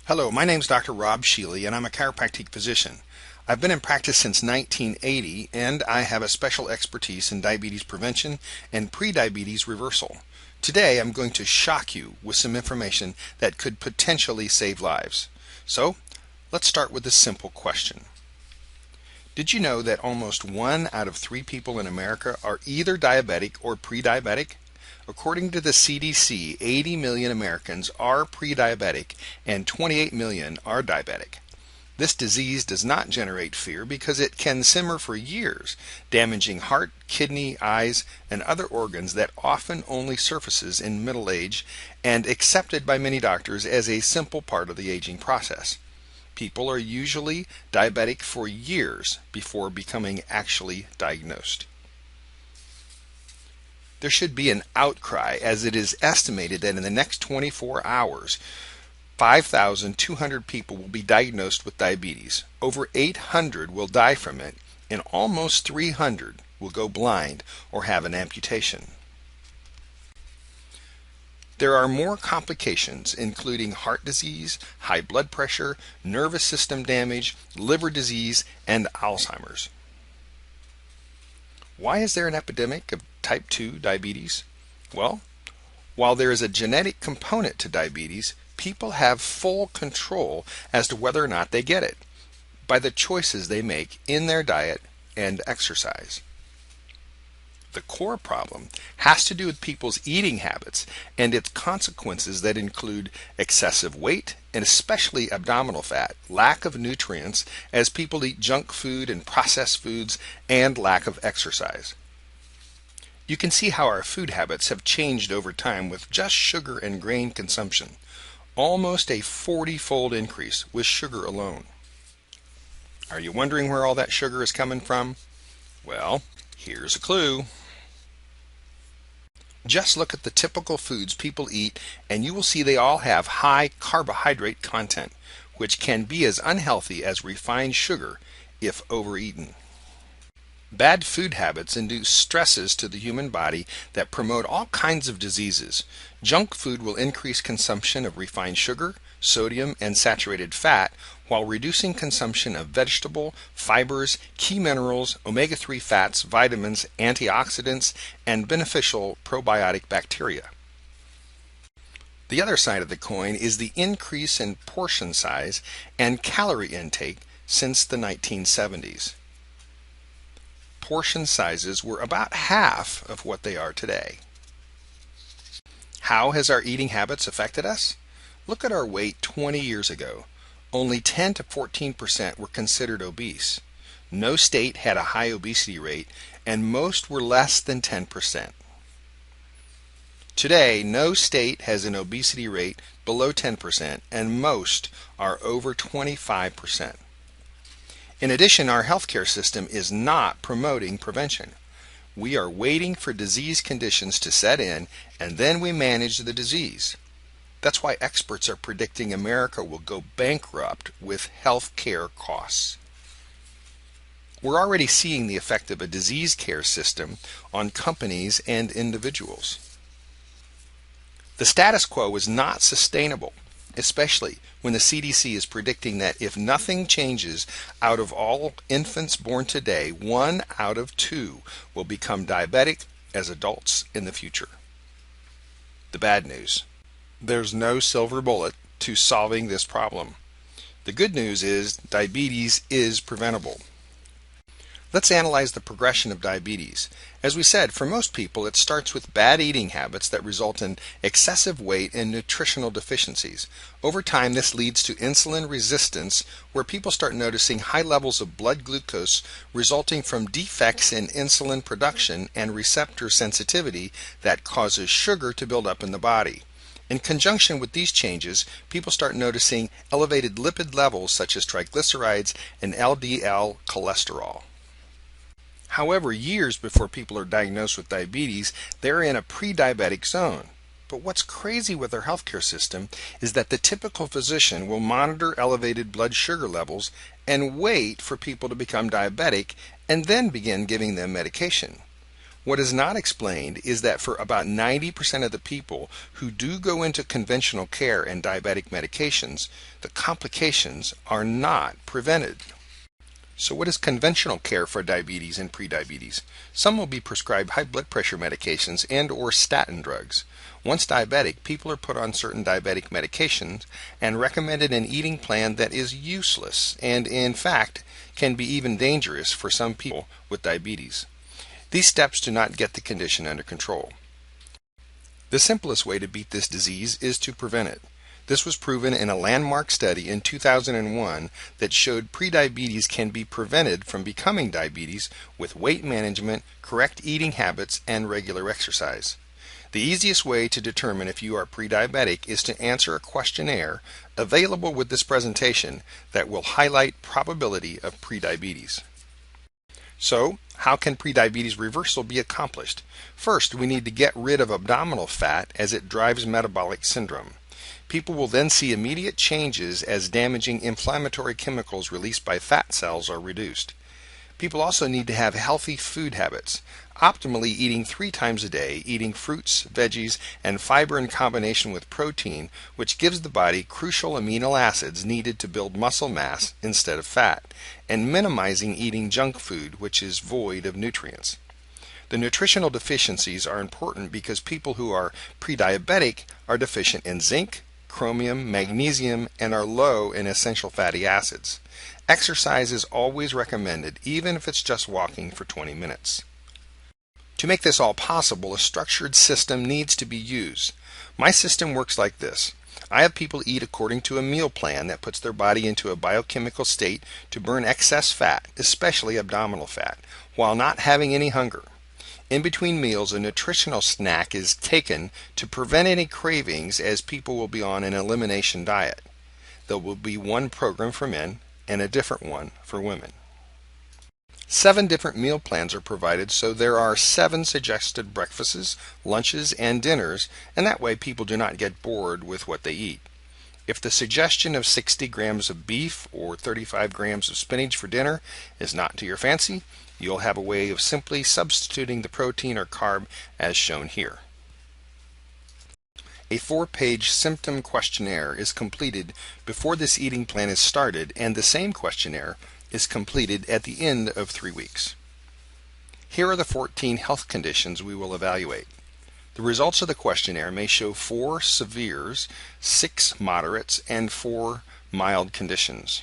Hello, my name is Dr. Rob Sheely, and I'm a chiropractic physician. I've been in practice since 1980, and I have a special expertise in diabetes prevention and pre-diabetes reversal. Today, I'm going to shock you with some information that could potentially save lives. So, let's start with a simple question. Did you know that almost 1 out of 3 people in America are either diabetic or pre-diabetic? According to the CDC, 80 million Americans are pre-diabetic and 28 million are diabetic. This disease does not generate fear because it can simmer for years, damaging heart, kidney, eyes, and other organs that often only surfaces in middle age and accepted by many doctors as a simple part of the aging process. People are usually diabetic for years before becoming actually diagnosed. There should be an outcry, as it is estimated that in the next 24 hours, 5,200 people will be diagnosed with diabetes. Over 800 will die from it, and almost 300 will go blind or have an amputation. There are more complications, including heart disease, high blood pressure, nervous system damage, liver disease, and Alzheimer's. Why is there an epidemic of type 2 diabetes? Well, while there is a genetic component to diabetes, people have full control as to whether or not they get it by the choices they make in their diet and exercise. The core problem has to do with people's eating habits and its consequences that include excessive weight and especially abdominal fat, lack of nutrients as people eat junk food and processed foods, and lack of exercise. You can see how our food habits have changed over time with just sugar and grain consumption, almost a 40-fold increase with sugar alone. Are you wondering where all that sugar is coming from? Well, here's a clue. Just look at the typical foods people eat and you will see they all have high carbohydrate content, which can be as unhealthy as refined sugar if overeaten. Bad food habits induce stresses to the human body that promote all kinds of diseases. Junk food will increase consumption of refined sugar, sodium, and saturated fat, while reducing consumption of vegetable, fibers, key minerals, omega-3 fats, vitamins, antioxidants, and beneficial probiotic bacteria. The other side of the coin is the increase in portion size and calorie intake since the 1970s. Portion sizes were about half of what they are today. How has our eating habits affected us? Look at our weight 20 years ago. Only 10 to 14% were considered obese. No state had a high obesity rate, and most were less than 10%. Today, no state has an obesity rate below 10%, and most are over 25%. In addition, our healthcare system is not promoting prevention. We are waiting for disease conditions to set in, and then we manage the disease. That's why experts are predicting America will go bankrupt with health care costs. We're already seeing the effect of a disease care system on companies and individuals. The status quo is not sustainable, especially when the CDC is predicting that if nothing changes, out of all infants born today, 1 out of 2 will become diabetic as adults in the future. The bad news: there's no silver bullet to solving this problem. The good news is diabetes is preventable. Let's analyze the progression of diabetes. As we said, for most people it starts with bad eating habits that result in excessive weight and nutritional deficiencies. Over time this leads to insulin resistance, where people start noticing high levels of blood glucose resulting from defects in insulin production and receptor sensitivity that causes sugar to build up in the body. In conjunction with these changes, people start noticing elevated lipid levels such as triglycerides and LDL cholesterol. However, years before people are diagnosed with diabetes, they're in a pre-diabetic zone. But what's crazy with our healthcare system is that the typical physician will monitor elevated blood sugar levels and wait for people to become diabetic and then begin giving them medication. What is not explained is that for about 90% of the people who do go into conventional care and diabetic medications, the complications are not prevented. So what is conventional care for diabetes and prediabetes? Some will be prescribed high blood pressure medications and or statin drugs. Once diabetic, people are put on certain diabetic medications and recommended an eating plan that is useless and in fact can be even dangerous for some people with diabetes. These steps do not get the condition under control. The simplest way to beat this disease is to prevent it. This was proven in a landmark study in 2001 that showed prediabetes can be prevented from becoming diabetes with weight management, correct eating habits, and regular exercise. The easiest way to determine if you are prediabetic is to answer a questionnaire available with this presentation that will highlight probability of prediabetes. So, how can prediabetes reversal be accomplished? First, we need to get rid of abdominal fat as it drives metabolic syndrome. People will then see immediate changes as damaging inflammatory chemicals released by fat cells are reduced. People also need to have healthy food habits, optimally eating 3 times a day, eating fruits, veggies, and fiber in combination with protein, which gives the body crucial amino acids needed to build muscle mass instead of fat, and minimizing eating junk food, which is void of nutrients. The nutritional deficiencies are important because people who are prediabetic are deficient in zinc, chromium, magnesium, and are low in essential fatty acids. Exercise is always recommended, even if it's just walking for 20 minutes. To make this all possible, a structured system needs to be used. My system works like this. I have people eat according to a meal plan that puts their body into a biochemical state to burn excess fat, especially abdominal fat, while not having any hunger. In between meals, a nutritional snack is taken to prevent any cravings, as people will be on an elimination diet. There will be one program for men and a different one for women. 7 different meal plans are provided, so there are 7 suggested breakfasts, lunches, and dinners, and that way people do not get bored with what they eat. If the suggestion of 60 grams of beef or 35 grams of spinach for dinner is not to your fancy, you'll have a way of simply substituting the protein or carb as shown here. A 4-page symptom questionnaire is completed before this eating plan is started, and the same questionnaire is completed at the end of 3 weeks. Here are the 14 health conditions we will evaluate. The results of the questionnaire may show 4 severes, 6 moderates, and 4 mild conditions.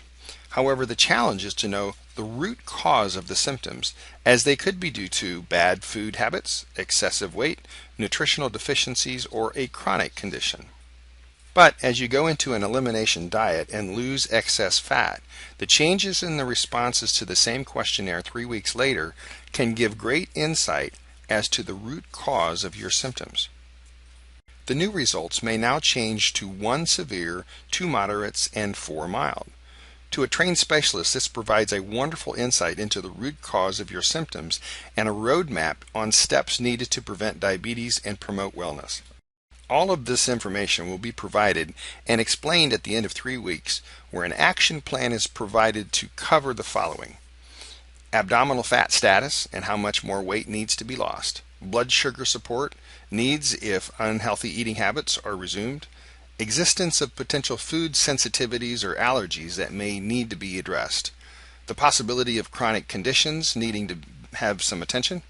However, the challenge is to know the root cause of the symptoms, as they could be due to bad food habits, excessive weight, nutritional deficiencies, or a chronic condition. But as you go into an elimination diet and lose excess fat, the changes in the responses to the same questionnaire 3 weeks later can give great insight as to the root cause of your symptoms. The new results may now change to 1 severe, 2 moderates, and 4 mild. To a trained specialist, this provides a wonderful insight into the root cause of your symptoms and a roadmap on steps needed to prevent diabetes and promote wellness. All of this information will be provided and explained at the end of 3 weeks, where an action plan is provided to cover the following: abdominal fat status and how much more weight needs to be lost, blood sugar support, needs if unhealthy eating habits are resumed, existence of potential food sensitivities or allergies that may need to be addressed, the possibility of chronic conditions needing to have some attention,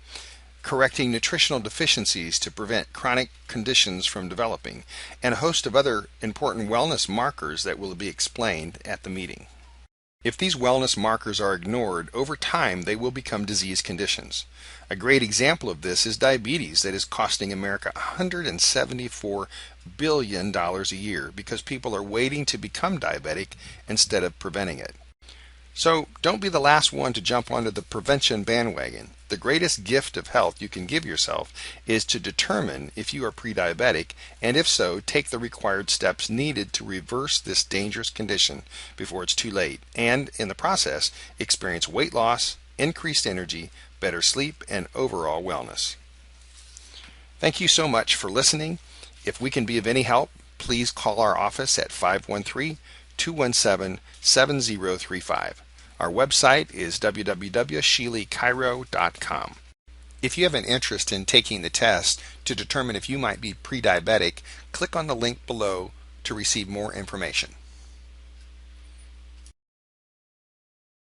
correcting nutritional deficiencies to prevent chronic conditions from developing, and a host of other important wellness markers that will be explained at the meeting. If these wellness markers are ignored, over time they will become disease conditions. A great example of this is diabetes that is costing America $174 billion a year because people are waiting to become diabetic instead of preventing it. So don't be the last one to jump onto the prevention bandwagon. The greatest gift of health you can give yourself is to determine if you are pre-diabetic, and if so, take the required steps needed to reverse this dangerous condition before it's too late, and in the process, experience weight loss, increased energy, better sleep, and overall wellness. Thank you so much for listening. If we can be of any help, please call our office at 513-217-7035. Our website is www.sheelychiro.com. If you have an interest in taking the test to determine if you might be pre-diabetic, click on the link below to receive more information.